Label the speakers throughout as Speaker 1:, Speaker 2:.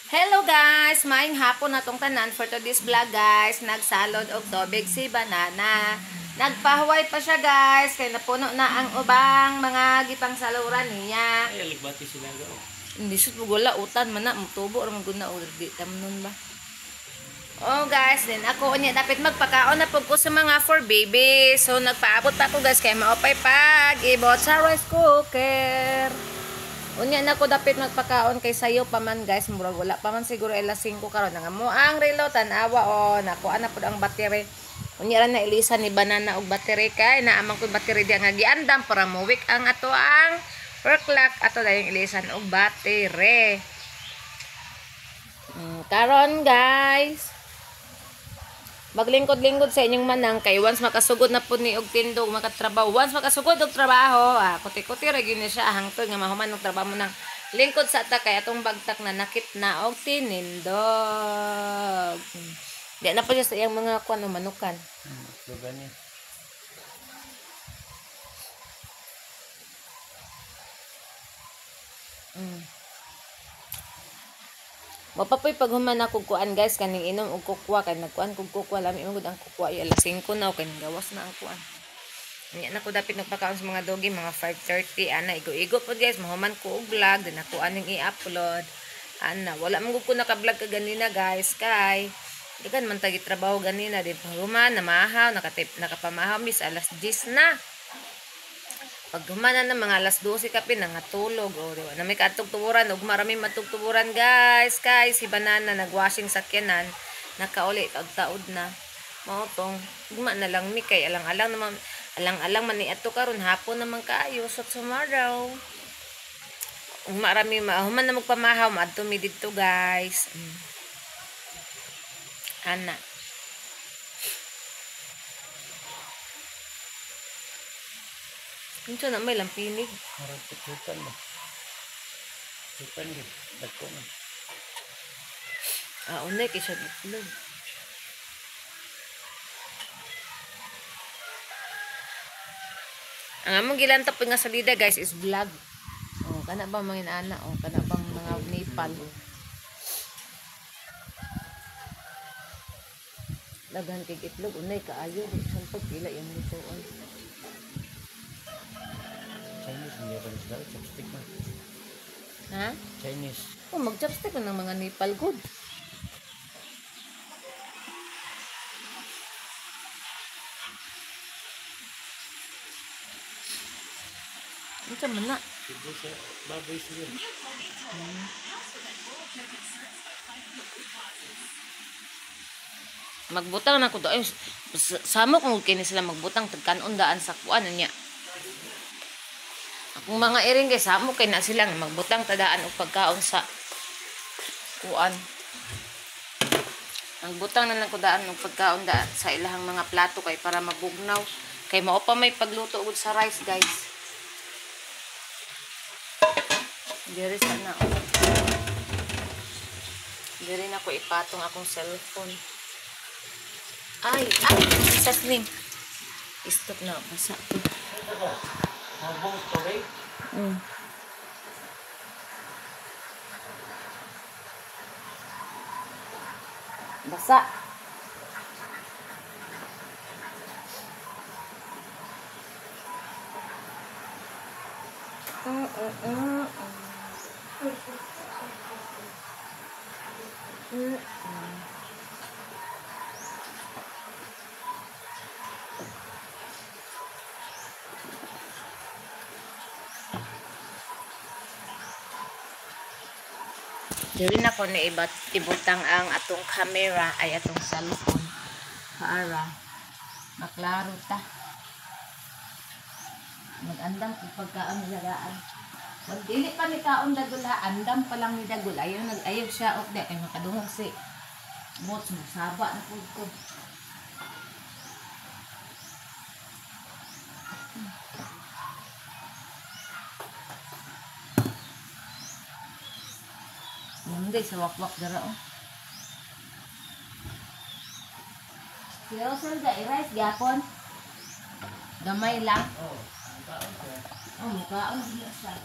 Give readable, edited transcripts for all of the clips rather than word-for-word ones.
Speaker 1: Hello guys! Maayong hapon na tong tanan for today's vlog guys. Nagsalod og tubig si Banana. Nagpahuway pa siya guys. Kaya napuno na ang ubang mga gipang saluran niya.
Speaker 2: Ay, aligbati sila ga.
Speaker 1: Hindi siya gula utan man na. Mutubo or maguna o di tamnon ba? Oh guys, din ako unya dapat magpakaon na pug ko sa mga for baby. So nagpaabot pa ko guys kay maopay pag ibot sa rice cooker. Unya na ko dapat magpakaon kay sayo pa man guys, murag wala pa man siguro alas 5 karon nga mo ang relo tan-awa o nakuha na pud ang battery. Unya ra na ilisan ni Banana og battery kay naamang ko battery diya nga giandam para mo week ang ato ang work clock ato dayong ilisan og battery. Karon guys, maglingkod-lingkod sa inyong manang kay once makasugod na po ni og tindog makatrabaho, once makasugod og trabaho kuti-kuti ra gyud siya hangtod nga mahuman og trabaho mo nang lingkod sa ta kay atong bagtak na nakit na og tinindog. Di na pa siya sa iyang mga kuan o manukan.
Speaker 2: Lugan ni.
Speaker 1: Mapapoy pag human ako kuan guys kaning inom og kukwa kay nagkuan kog kukwa lami mo gud ang kukwa ay alas 5 na kay gawas na ang kuan. Nya na ko dapat nagpakaon sa mga dogi mga 5:30 ana igo-igo pod guys mahuman ko og vlog din ako aning i-upload. Ana wala man ko naka-vlog ka ganina guys kay ikan man tagi trabaho ganina di pa human na mahaw nakapamahaw mis alas 10 na. Pag humana na mga alas 12 kape nangatulog o diba na may katugtuburan og marami matugtuburan guys kay si Banana nagwashing sakyanan nakauli og taod na mao tong ugma na lang mi kay alang-alang naman alang-alang man ni ato karon hapon naman kaayo so tomorrow ug marami human na magpamahaw maadto mi didto guys. Ana Minsan na may lampinig.
Speaker 2: Harap tututan mo. Tututan din. Dagko man.
Speaker 1: Unay kay siya itlog. Ang among gilantap nga salida guys is vlog. Oh, kana ba mga inana oh, kana bang mga Nepal. Daghan kay itlog unay kaayo sampag pila yung lutuon.
Speaker 2: Chinese hindi pa sila chopstick man.
Speaker 1: Ha?
Speaker 2: Chinese.
Speaker 1: Oh, mag-chopstick ng mga Nepal good. Ito man na.
Speaker 2: Sibo sa baboy sila.
Speaker 1: Magbutang na ko do. Ay, samok mo kini sila magbutang tagkanon daan sa kuan niya. Akong mga iring kay samok kay na sila magbutang tadaan og pagkaon sa kuan. Magbutang na lang ko daan og pagkaon daan sa ilahang mga plato kay para mabugnaw. Kay mao pa may pagluto ug sa rice guys. Diri sana. Diri na ko ipatong akong cellphone. Ay, sasling. Stop na, basa.
Speaker 2: Mabong tubig.
Speaker 1: Basa. Dili na ko na ibutang ang atong camera ay atong cellphone para maklaro ta. Mag-andam kung pagkaon nilagaan. Magdili pa ni kaon dagula, andam pa lang ni dagul. Ayaw siya og kay makadungog si mots masaba na pud ko. Hindi, sa wakwak dara oh. Pero sir, i-rice gapon. Gamay lang. Oh, mukhaon na siya.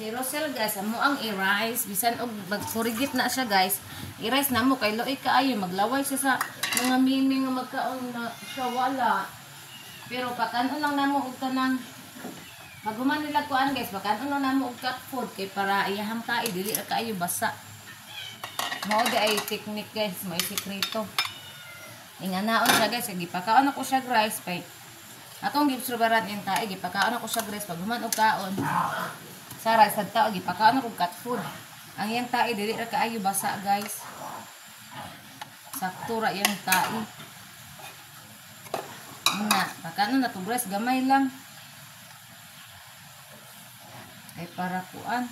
Speaker 1: Si Rosel guys, amo ang i-rice. Bisan og magpurigit na siya guys. I-rice na mo kay loy kaayo. Maglaway siya sa mga miming nga magkaon na siya wala. Pero pakanon lang namo og tanang maguman nila kuan guys, pakanon lang namo og cat food kay para iyahang tae dili ra kaayo basa. Mao di ay technique guys, may sekreto. Inganaon siya guys, gipakaon ako siya rice pay. Atong gibsubaran yung tae, gipakaon ako siya rice pag human og kaon. Sa rice sad tao gipakaon ako cat food. Ang iyang tae dili ra kaayo basa guys. Sakto ra yung tae. Na, pakaon na to rice gamay lang. Kay para kuan.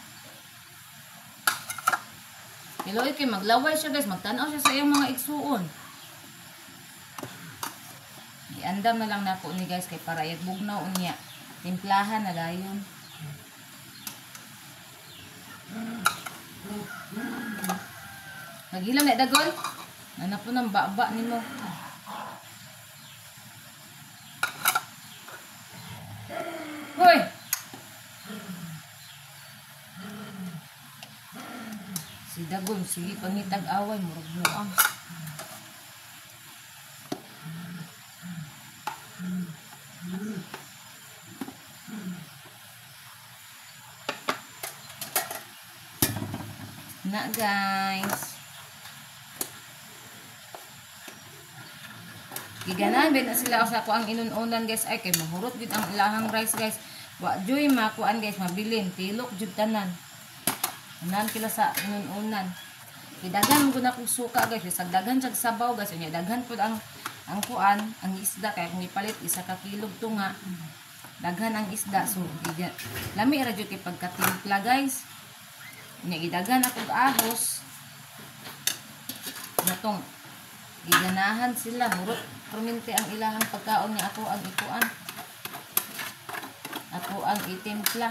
Speaker 1: Piloy kay maglaway siya guys, magtanaw siya sa iyong mga igsuon. Iandam na lang nako ni guys kay para igbugnaw unya. Timplahan na dayon. Nagilam na dagon. Ana po nang baba nimo. Hoy. Si dagon sige pangitag away murag nuang. Na guys. Giganahan ba na sila sa ko ang inununan guys ay kay mahurot gid ang ilahang rice guys. Wa joy makuan guys mabilin tilok jud tanan. Unan kila sa inununan. Gidaghan ko na kog suka guys, sa daghan sa sabaw guys, unya daghan pud ang kuan, ang isda kay kung ipalit isa ka kilog to nga. Daghan ang isda so lami ra jud kay pagkatimpla guys. Unya gidaghan ako ahos. Natong giganahan sila murot perminti ang ilahang pagkaon ni ako ang ikuan. Ako ang itimpla.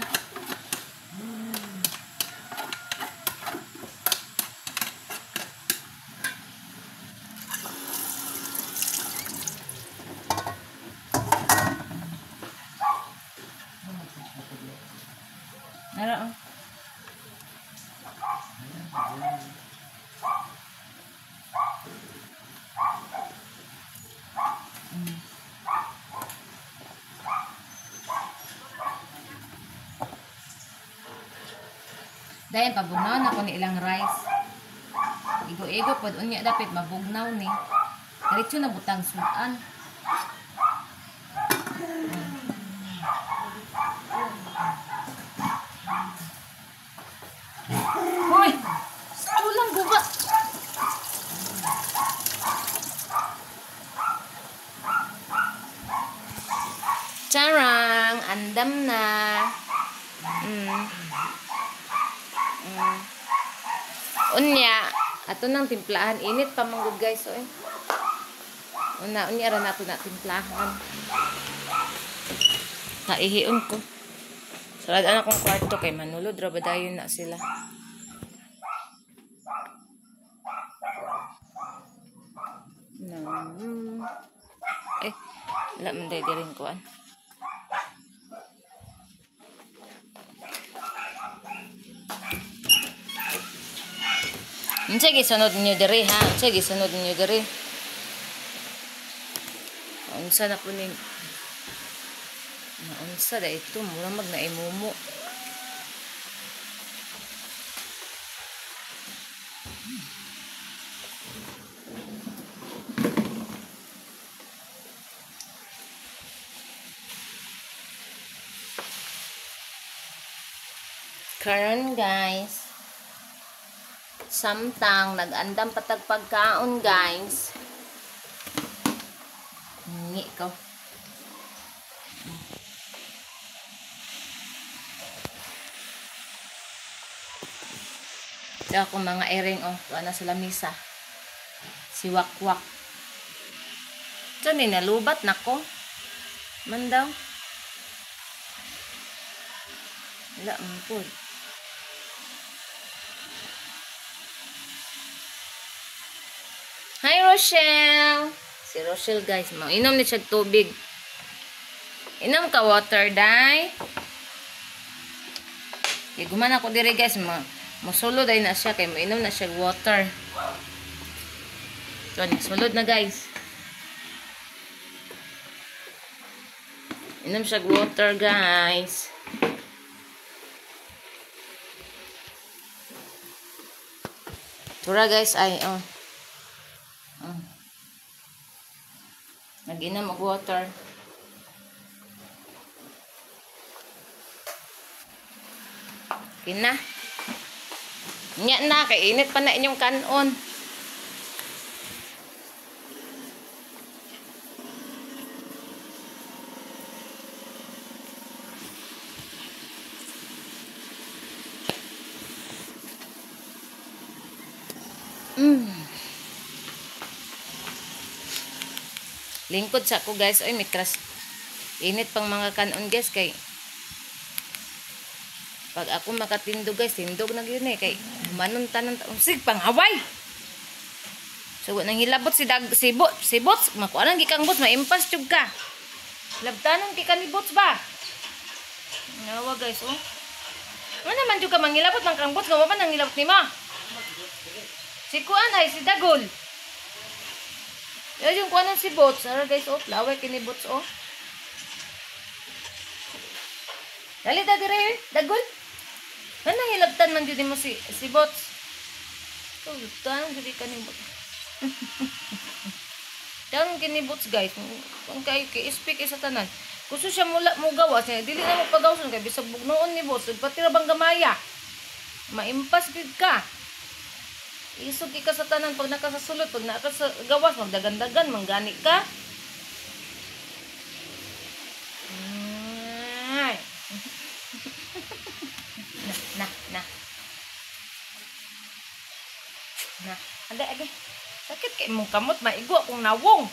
Speaker 1: Nara oh. Dahil pabugnaw na ko ni ilang rice. Igo-igo pod unya dapat mabugnaw ni. Diretso na butang sudan. Hoy! Sulang guba. Charang, andam na. Unya, ato nang timplahan. Init pa manggod guys, so unya ra nato na timplahan. Naihion ko. Salad akong kwarto kay manulod ra ba dayon na sila. Wala man day diring kuan. Unsa gisunod niyo diri ha? Unsa gisunod niyo diri? Unsa na po ni unsa da ito mura mag na imumo. Karon guys, samtang nag-andam patag pagkaon guys. Ngi ko. Ito ako mga ering oh, wala sila misa. Si Wakwak. Ito ni nalubat nako. Man daw. Wala, po. Hi, Rochelle! Si Rochelle, guys. Inom ni siya tubig. Inom ka water, day. Guman ako diri, guys. Musulod ay na siya. Kaya mainom na siya water. So, sulod na, guys. Inom siya water, guys. Tura, guys, ay, nag-inom og water. Kina. Nya na, kay init pa na inyong kanon. Lingkod sa ako, guys. Ay, may crush. Init pang mga kanon, guys. Kay pag ako makatindog, guys, tindog na yun eh. Kay manon tanan sig pangaway. So, nang hilabot si Bots. Makuha gikang Bots. Maimpas tiyog ka. Labtanan kika ni Bots ba? Nawa, guys, oh. Ano naman tiyog ka mangilabot ng kang Bots? Gawa pa nang hilabot ni ma? Si Kuan ay, si Dagol. Yan yung kuanan si Bots. Ara, guys, oh. Laway kini Bots, oh. Dali, dire, Dagol. Ano hilabtan man dito mo si Bots? So, hilabtan, dito ka ni Bots. Dang kini Bots, guys. Kung kayo speak sa tanan. Gusto siya mula mo gawas niya. Dili na mo pagawson kay bisag bugnoon ni Bots. Patira bang gamaya. Maimpas gid ka. Isog ka sa tanan pag nakasasulod, pag nakasagawas, magdagan-dagan, manggani ka. Na. Agay. Sakit kay mong kamot, maigo akong nawong.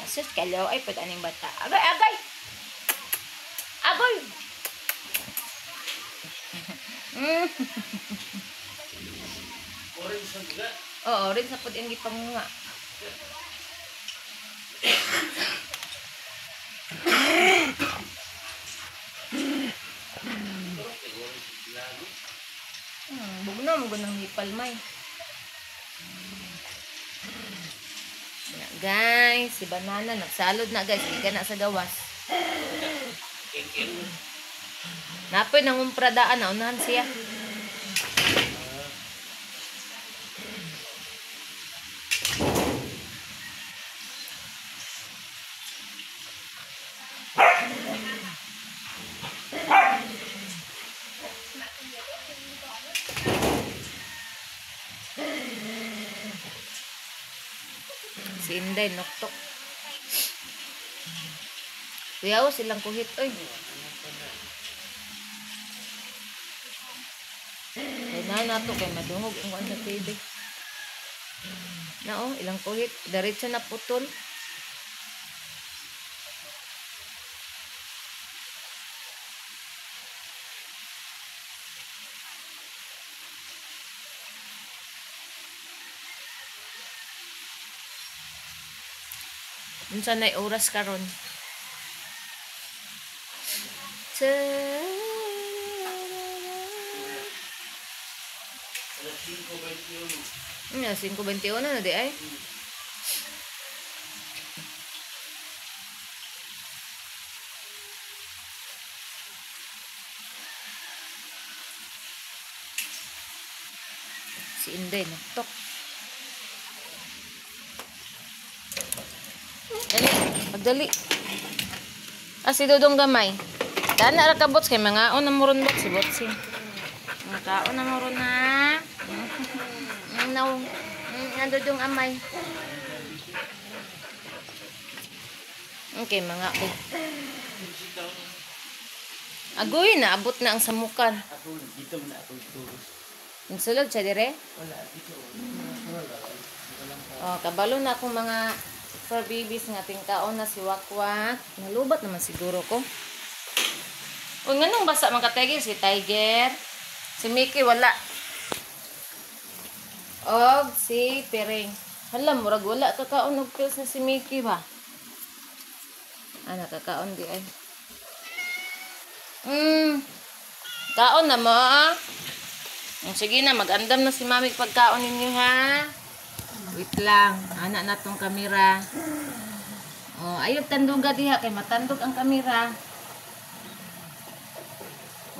Speaker 1: Nasus, kalaw ay pwede aning bata. Agay!
Speaker 2: Orange sa biga.
Speaker 1: Oo, rin sa pwede ang gipangunga. Bugno mo gunang hipalmay. Guys, si Banana nagsalod na, guys. Hindi ka na sa gawas. Napoy nang umpradaan na unahan siya. Si Inday, noktok. Kuyaw, silang kuhit, oy. Kaya na to, kay madungog ang kuwan sa TV. Na, oh, ilang kuhit. Diretso na putol. Unsa nay oras karon? Nga, 5:21 na di ay. Si Inday nagtok. Pagdali. Si Dudong gamay. Daan na ka Bots kay mga na moron Bots si Bots. Mga kaon na moron na. No. Dudong amay. Okay, mga agoy na abot na ang samukan.
Speaker 2: Ako dito na ako turos.
Speaker 1: Insulod siya dire?
Speaker 2: Wala dito.
Speaker 1: Oh, kabalo na akong mga fur babies nga tingkaon na si Wakwak. Nalubat naman siguro ko. O nganong basa man ka Tiger? Si Tiger. Si Mickey wala. Og si Piring. Hala, murag wala kakaon og pills na si Mickey ba? Nakakaon di ay. Kaon na mo. Sige na, mag-andam na si Mami pagkaon ninyo ha. Wait lang, anak na tong kamera. Oh, ayog tanduga diha kay matandog ang kamera.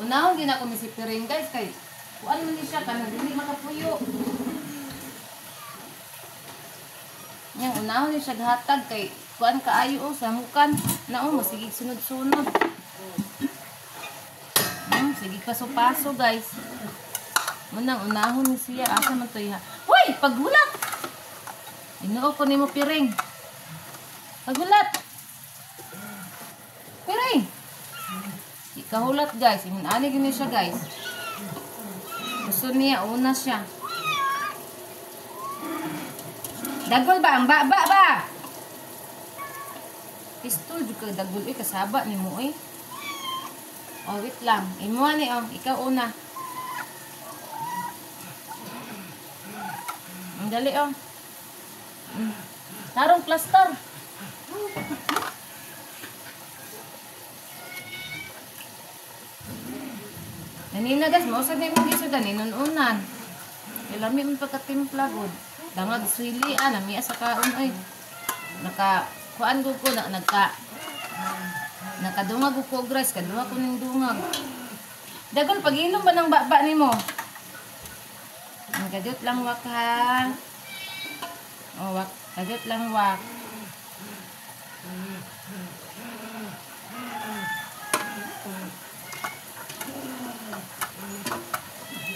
Speaker 1: Unahon din ako ni si Piring guys kay kuan man ni siya kana dili makapuyo. Yang unahon ni siya hatag kay kuan kaayo sa mukan. Nao masigig sunod-sunod. Sige paso-paso guys. Munang unahon ni siya asa man to iha. Hoy, paghulat. Inuo ko nimo Piring. Paghulat. Piring. Ikahulat guys. Inani gini siya guys. Gusto niya una siya. Dagol ba ang baba ba? Pistol juga dagol kasaba nimo eh. Oh, wait lang. Imuha ni ikaw una. Ang dali Tarong plaster. Kanina guys, mausag na yung giso gani nununan. Ilami mo pagkatimpla gud. Dangag swili namiya sa kaon ay. Kuan ko nakadungag ko guys, kadunga ko ning dungag. Dagon pag-inom ba ng baba nimo? Ang kadot lang wak ha. Oh, wak, kadot lang wak.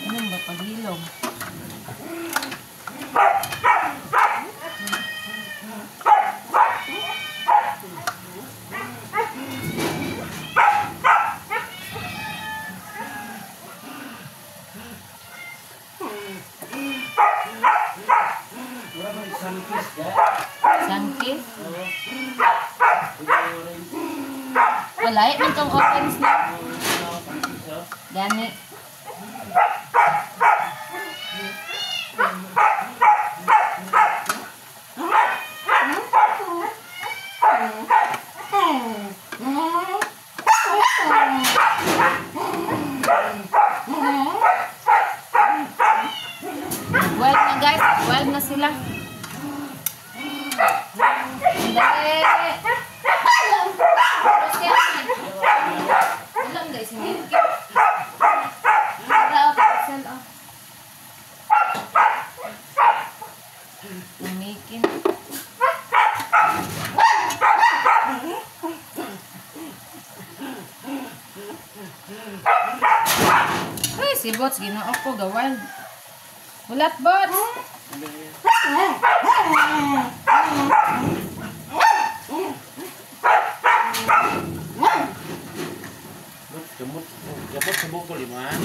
Speaker 1: Ano ba paghilom? Sangkis? Wala, man tong orange na. Gani. Wild na guys, wild na sila. Dali. Alam guys, hindi. Namikin. Ay, si Bots, ginoo ko, gawal. Ulat, Bots!
Speaker 2: Dapat sa bukol, man.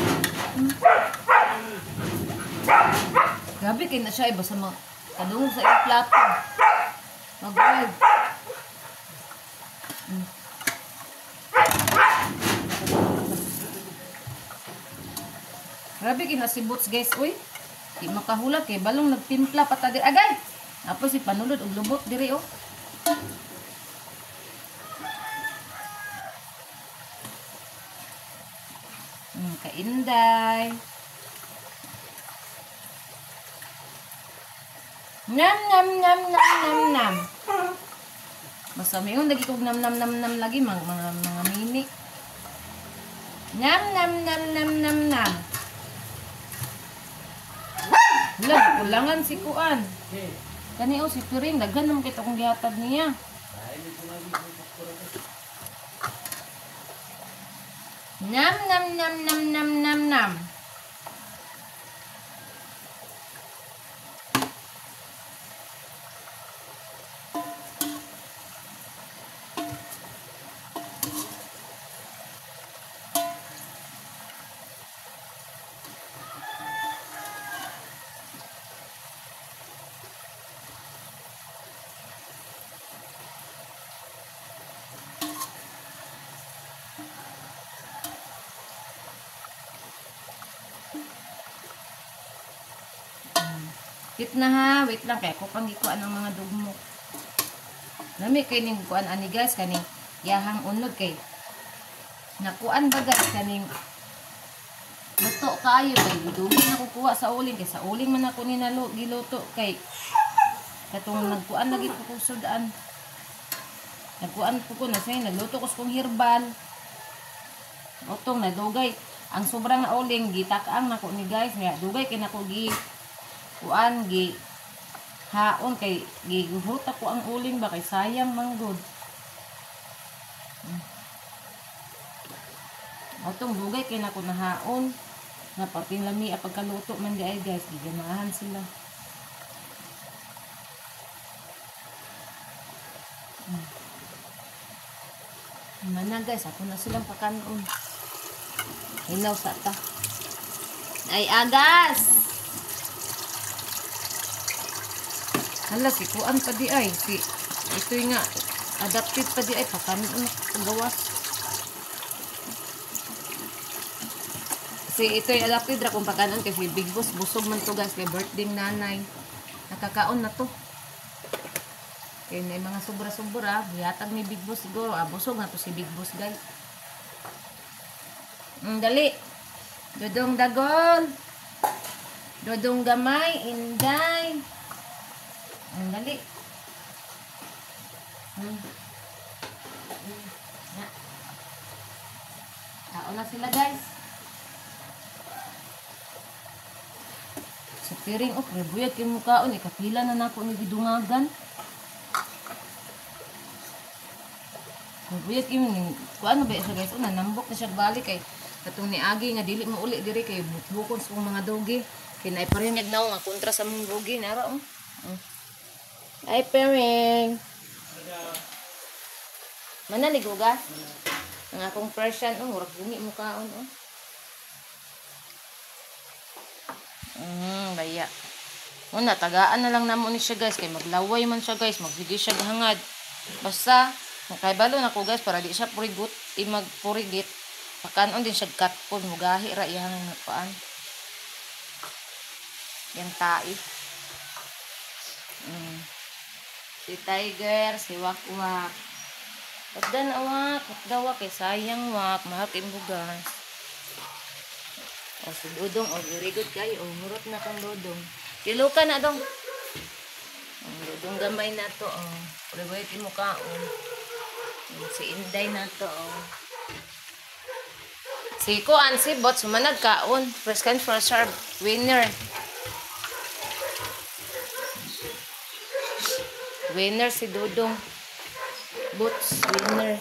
Speaker 1: Grabe kayo na siya, basta kadungog sa iyong plato. Mag-wild. Grabe kayo na si Boots guys, uy. Di makahulat kay balong nagtimpla patadir. Agay! Apo si panulod og lubot diri oh. Kainday. Nam nam nam nam nam nam. Basta mayon lagi kog nam nam nam nam lagi mga mini. Nam nam nam nam nam nam. Wala, kulangan si Kuan. Kani si Piring, daghan naman kita kong gihatag niya. Nam nam nam nam nam nam nam. Wait na ha, wait lang kaya ko pang gikuan ang mga dugmo. Nami kay ning kuan ani guys kaning yahang unod kay nakuan ba guys kaning luto kayo kay dugi na kukuha sa uling kay sa uling man ako ni giluto kay katong nagkuan lagi ko sudaan. Nagkuan ko na say nagluto ko kong herbal. Otong nadugay ang sobrang na uling gitakaang nako ni guys nga dugay kay nako gi kuan gi haon kay giguhot ako ang uling ba kay sayang manggod. Otong dugay kay nako nahaon na pati lami pagkaluto man di ay guys giganahan sila. Mana guys ako na silang pakanon. Hinaw sa ta. Ay agas. Hala, si kuan pa di ay. Ito nga, adapted pa di ay. Pakanon gawas. Si ito yung adapted ra kung pakanon kasi Big Boss. Busog man to guys. Kay birthday nanay. Nakakaon na to. Kaya may mga sobra-sobra. Yatag ni Big Boss siguro. Busog na to si Big Boss guys. Dali. Dodong dagol. Dodong gamay. Inday. Dali. Tao na sila guys. Sa piring, prebuyat yung mukhaon. Kapila na nako ni gidungagan. Prebuyat yung, kung ano ba siya guys, nanambok na siya balik kay katong ni Agi nga dili mo uli diri kay bukon sa mga dogi. Kaya naiparihag na nga kontra sa mga dogi. Nara ay pering. Mana ni gugas? Ang akong Persian, murag bungi mukhaon. Baya. Una, tagaan na lang namo ni siya guys. Kay maglaway man siya guys. Magbigay siya hangad. Basta, nakaibalo na ko guys. Para di siya purigot. Magpurigit. Pakanon din siya katpon. Mugahi ra yang paan. Yang tai. Si Tiger. Si Wakwak. Pagdan awak. Pagdawa kay sayang wak. Mahal kay bugas. O si Dodong, very good kayo. Murot na kang Dodong. Kilo ka na dong. Dodong gamay na to. Pulibay ti mukha. Si Inday na to. Si Kuan, si Bot, sumanag kaon. First can first serve. Winner. Winner si Dodong. Bots, winner.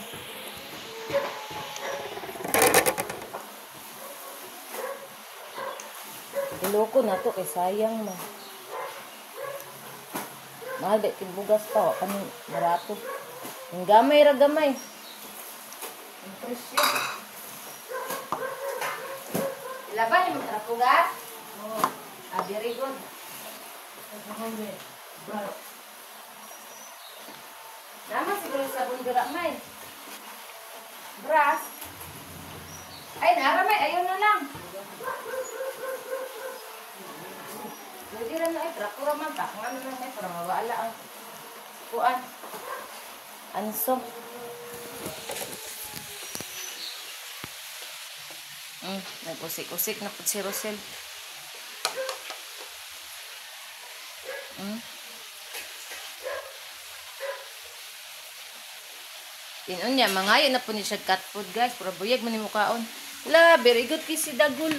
Speaker 1: Loko na to kay sayang man. Mahal ba bugas pa wa kami barato. Ang gamay ra gamay. Ang presyo. Laban mo tra bugas? Oo. Very good. Nama siguro sabon dira may. Bras. Ay naramay ayun na lang. Pwede lang na ay trakura man ta. Nga naman ay para mawala ang kuan. Anso. Nag-usik-usik na po si Rosel. Tinon niya, mangayo na po ni siya cat food guys. Para buyag man ni mukhaon. Wala, very good kay si Dagol.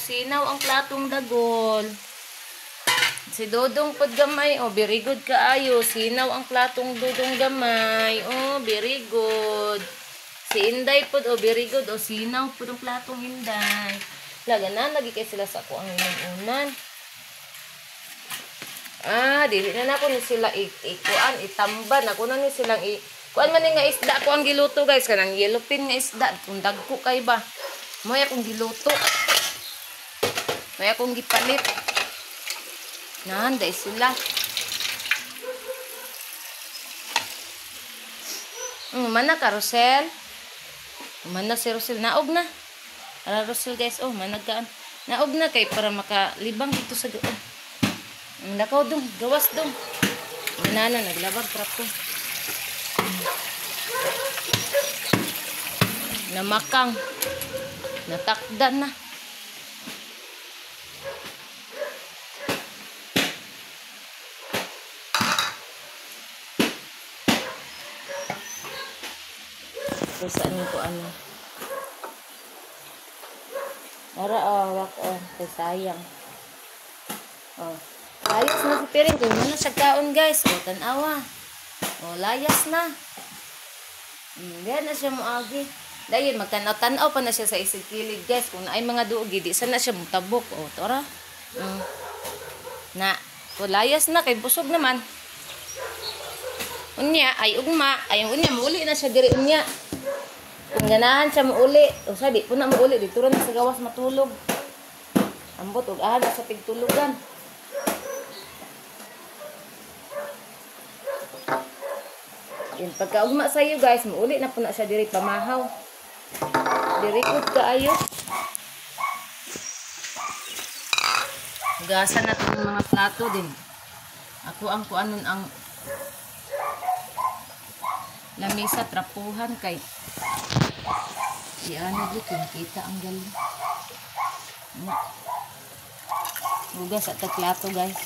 Speaker 1: Sinaw ang platong Dagol. Si Dodong pod gamay. Very good kaayo. Sinaw ang platong Dodong gamay. Very good. Si Inday pod, very good. Sinaw pod ang platong Inday. Laganan, lagi kay sila sa ako ang inunan. Dili na ako ni sila ikuan, itamban. Ako na ni silang kuan man nga isda ko ang giluto guys. Kanang yellow pin nga isda. Kung dagko kay ba. Moy akong giluto. Moy akong gipalit. Nanday sila. Mana ka, Rosel? Mana si Rosel? Naog na. Rosel guys. Managkaan. Naog na kay para makalibang dito sa doon. Nakaw dong, gawas dong. Inana, naglabag trapo. Namakang. Natakdan na. Kung saan yung ano. Para, wak, kay sayang. Layas na si Piring. Kung ano siya kaon, guys. Tanawa. Layas na. Diyan na siya muagi. Dahil magtanaw-tanaw pa na siya sa isig kilid, guys. Kung ay mga duogi, di sana siya mutabok. Tora. Na. Layas na. Kay busog naman. Unya, ay ugma. Ay unya, mauli na siya diri unya. Kung ganahan siya mauli. O sabi, po na mauli. Dito rin na sa gawas matulog. Ambot, ugahan na sa tigtulugan. Yan, pagka ugma sa iyo guys, mauli na po na siya diri pamahaw. Diri ko kaayo. Gasan na itong mga plato din. Ako ang kuanon ang lamisa, trapuhan kay ano dito, kita ang galing. Hugas at plato guys.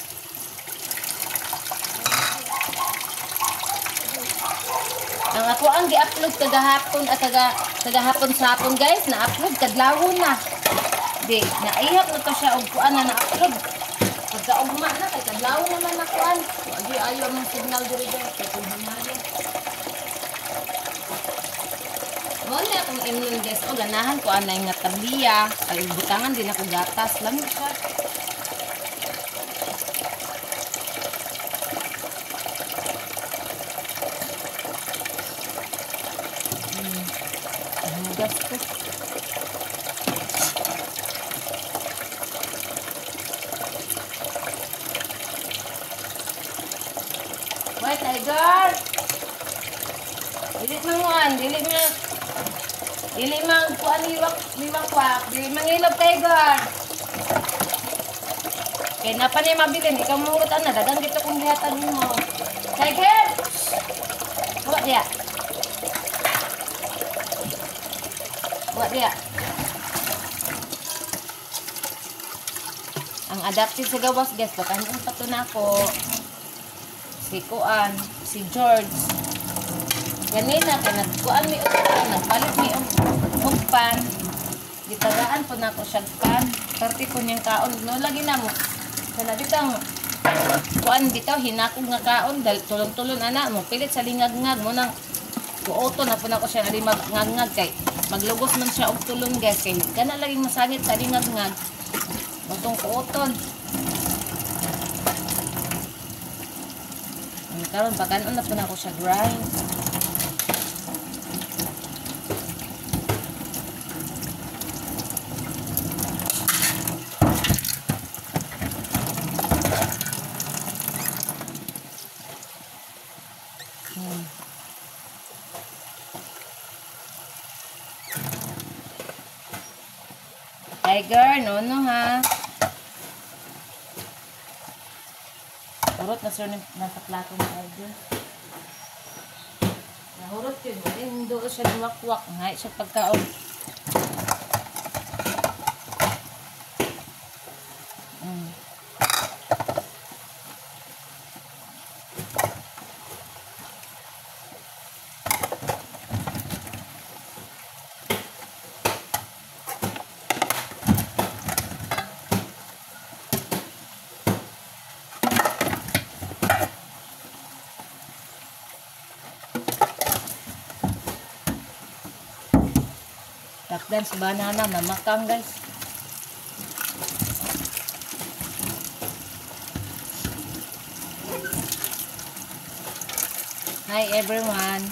Speaker 1: Ang ako ang gi-upload kagahapon at kagahapon sa hapon guys, na-upload kadlawon na. Di, naihap na to siya og kuan na na-upload. Pagka ugma na kay kadlawon naman na kuan. Agi ayo ang signal diri guys, kay kunhanayo. Mo na akong imnon guys, o ganahan ko anay nga tabiya, ay butangan din ako gatas lang siya. Gas ko. Wait, tiger! Dili manguan, dili mang kuan liwak kwak, dili mangilog tiger. Kaya na pa niya mabilin, ikaw murot na, dagang dito kung lihatan mo. Tiger! Buat dia. Buat dia. Ang adapted sa gawas guys, baka nung pato na ako. Si Kuan, si George. Ganina, pinagkuan mi upan, nagpalit mi pan. Ditagaan po na ako siya pan. Karti po niyang kaon. No, lagi na mo. Sana bitang kuan bitaw, hinakog nga kaon. Tulong-tulong anak mo. Pilit sa lingag-ngag mo nang kuoto na po na ako siya ngag-ngag kay maglugos man siya og tulong guys. Kay kana laging masangit sa lingag-ngag. Matong kuoton. Karon pagkanon na po na ako siya grind. Tiger, no ha. Hurot na sir nasa plato ng tiger. Nahurot yun. Hindi siya duwakwak. Ngay siya pagkaon. Takdan sa banana, mamakang guys. Hi everyone.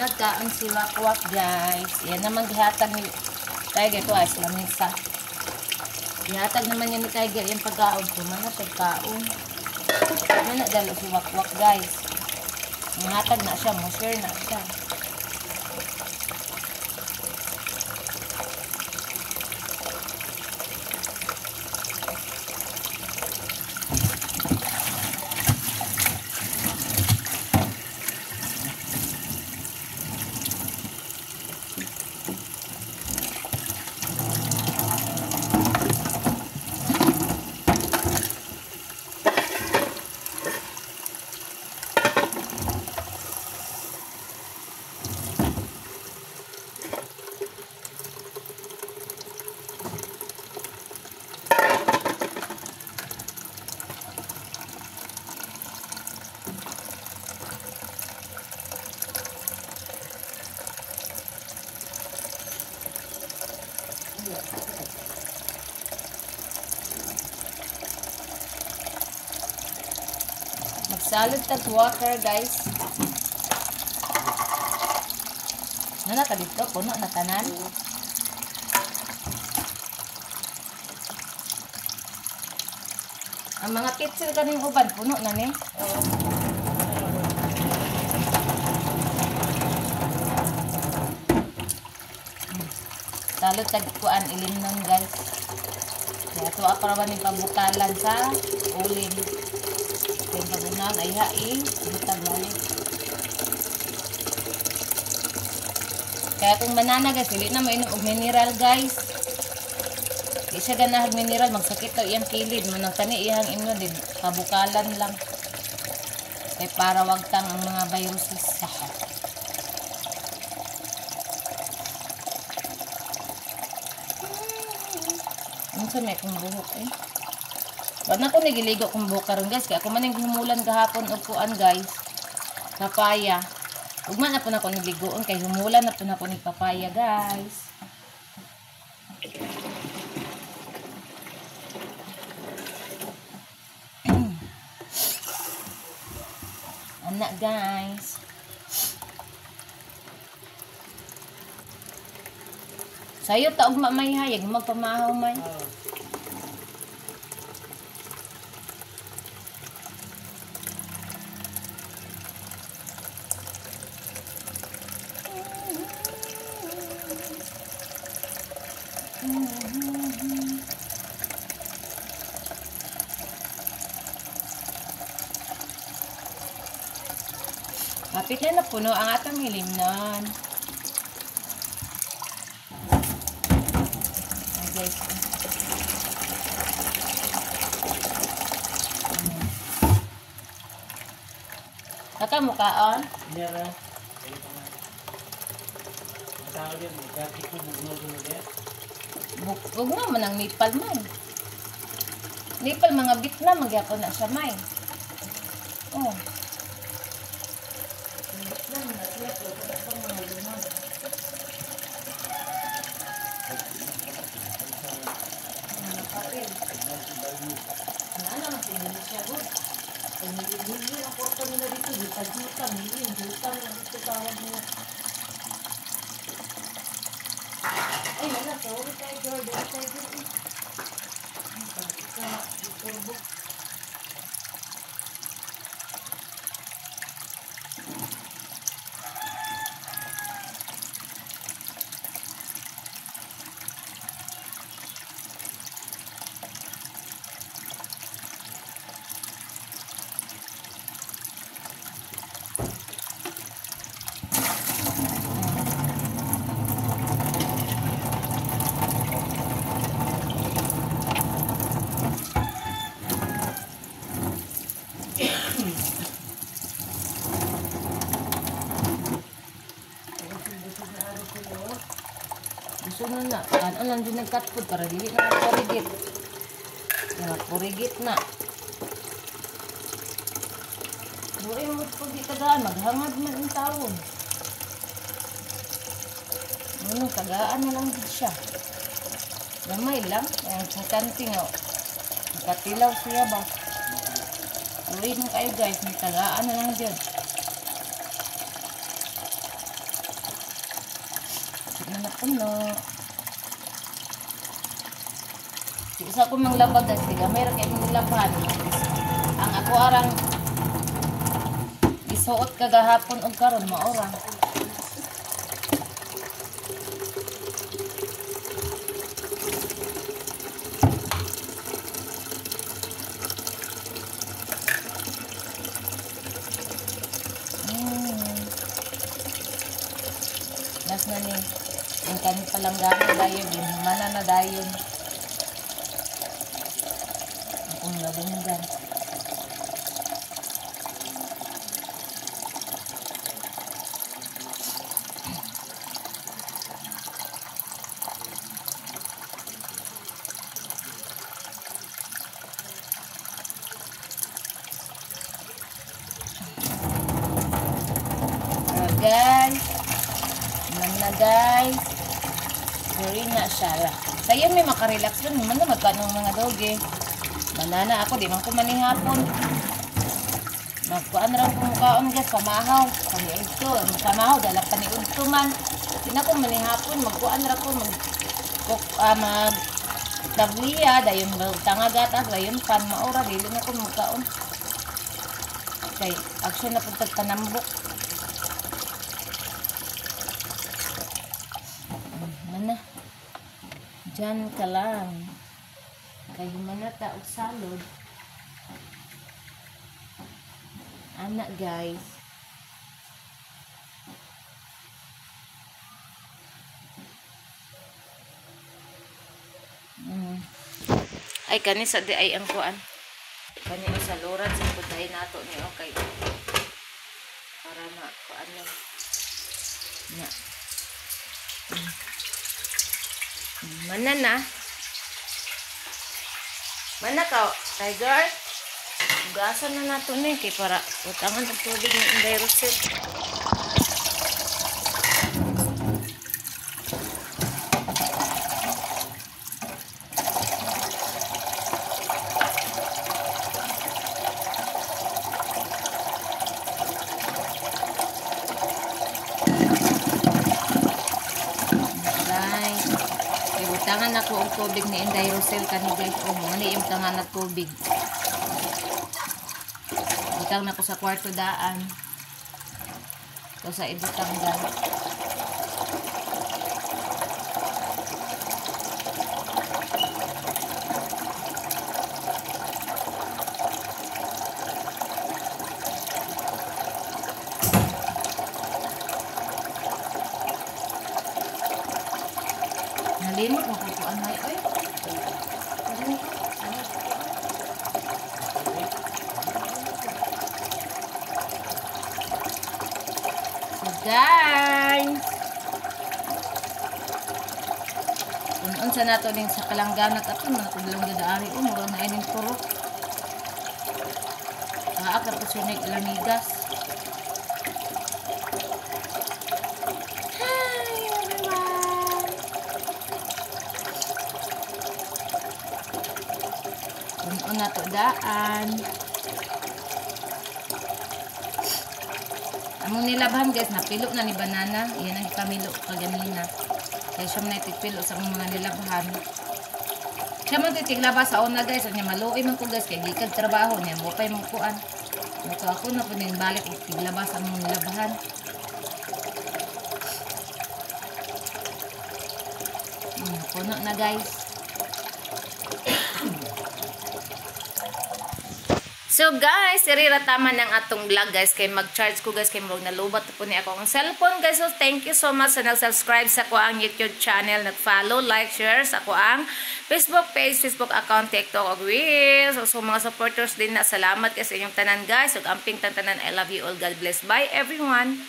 Speaker 1: Nagkaan si Wakwak guys. Yan naman gihatag ni Tiger ko as lamisa. Gihatag naman yan ni Tiger yung pagkaon ko. Mga pagkaon. Ano na dalo si Wakwak guys. Gihatag na siya. Mo-share na siya. Magsalad tag water guys. Nana ka dito, puno na tanan. Ang mga pitsil kaning uban, puno na ni. Salad tag kuan ilimnon guys. Kaya to para ba ni pabutalan sa ulim. Kaya pagunan ay haing butag balik. Kaya kung banana guys, hindi na mainom og mineral guys. Di siya ganahag mineral, magsakit to iyang kilid. Manang tani iyang imno din, pabukalan lang. Kaya para wag tang ang mga viruses sa Unsa may kong buhok eh. Wag na ko nagiligo kong buhok karon guys. Kaya ako man yung humulan gahapon o kuan guys. Papaya. Huwag man na po na ko niligoon. Kaya humulan na po na ko ni papaya guys. Anak guys. Sayo taog mamay hayag magpamahaw may. Kapit na puno ang atang hilimnon. Guys. Kaka mukaon?
Speaker 2: Meron. Tao din, dati ko bugno din.
Speaker 1: Bugno man ang nipal man. Nipal mga bitna magyapon na siya may. Oh. Bitna na sila pero pang mga limon. Ano papel? Ano ang pinili siya good? Hindi ang porto nila dito, jutang, jutang lang ito tawag nila. Ay, wala, sorry Tiger, dahil Tiger eh. Ang sakit sa turbo. Gusto na. Ano lang din nag-cut food para dili na purigit. Purigit na. Buhay mo po di tagaan. Maghangad man ang taon. Ano, tagaan na lang din siya. Gamay lang. Ayan, sa kanting o. Nakatilaw siya ba? Uwi mo kayo guys. May tagaan na lang dyan. Sige na puno. Isa ko mang labag guys. Sige, mayroon kayo mong labahan. Ang ako arang isuot kagahapon o karon maorang. Nas na ni yung kanin palang gano'n dayon din mana na dayon akong labungan. Guys, na guys, sorry na siya la. Saya may makarelax lang naman na magkanong mga doge. Banana ako, di man ko manihapon. Magkuan lang kung kaon guys, pamahaw. Kani ito, pamahaw, dala pa ni Udto man. Di na ko manihapon, magkuan lang ko, mag tabliya, dayon tangagatas, dayon pan, maura, dili na ko magkaon. Okay, action na punta panambok. Mana? Diyan ka lang. Kayo manata o salod. Anak guys. Ay kani sa di ay ang kuan. Kani sa luran sa putay nato ni okay. Para na kuan lang. Na. Mana na? Mana ka, Tiger? Ugasan na nato ni kay para utangan ang tubig ni Inday Rosel. Tangan ako ang tubig ni Inday Rosel kani guys. O, mani yung tangan na tubig. Butang na ko sa kwarto daan. Ito sa ibutang daan. Nalimot mo kung kuan may oy. So guys, unsa nato din sa kalangganat ato na kudlang gadaari mura na ining puro. Kaaka pa siya naglamigas. Na to daan. Among nilabhan guys, napilo na ni banana. Iyan ang ikamilo kaganina. Kaya siya na itikpilo sa mga nilabhan. Siya man titiglaba sa una guys. Ang maluoy man ko guys. Kaya di kag trabaho niya. Mupay mong kuan. Ito ako na po din balik. Tiglaba sa mga nilabhan. Puno na guys. So guys, irirataman ng atong vlog guys kay mag-charge ko guys kay murag nalubat po ni ako ang cellphone guys. So thank you so much sa nag-subscribe sa ko ang YouTube channel, nag-follow, like, share sa ko ang Facebook page, Facebook account, TikTok og Reels. So mga supporters din na salamat kasi inyong tanan guys. Ug amping tanan, I love you all. God bless. Bye everyone.